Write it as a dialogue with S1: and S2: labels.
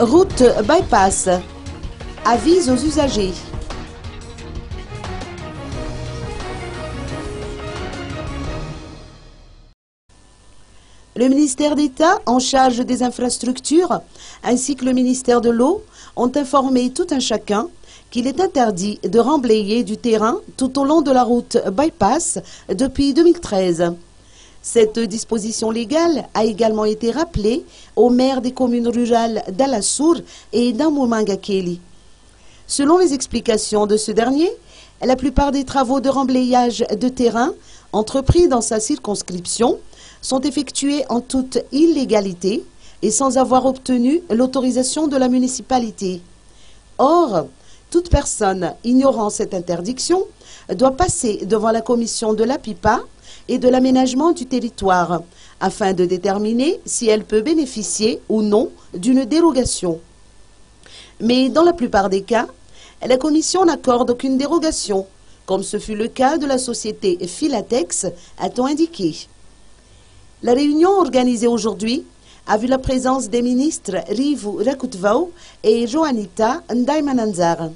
S1: Route bypass. Avis aux usagers. Le ministère d'État en charge des infrastructures ainsi que le ministère de l'Eau ont informé tout un chacun qu'il est interdit de remblayer du terrain tout au long de la route bypass depuis 2013. Cette disposition légale a également été rappelée aux maires des communes rurales d'Alassour et d'Amomangakeli. Selon les explications de ce dernier, la plupart des travaux de remblayage de terrain entrepris dans sa circonscription sont effectués en toute illégalité et sans avoir obtenu l'autorisation de la municipalité. Or, toute personne ignorant cette interdiction doit passer devant la commission de l'APIPA et de l'aménagement du territoire afin de déterminer si elle peut bénéficier ou non d'une dérogation. Mais dans la plupart des cas, la commission n'accorde aucune dérogation, comme ce fut le cas de la société Filatex, a-t-on indiqué. La réunion organisée aujourd'hui a vu la présence des ministres Rivu Rakutvau et Johanita Ndaimananzar.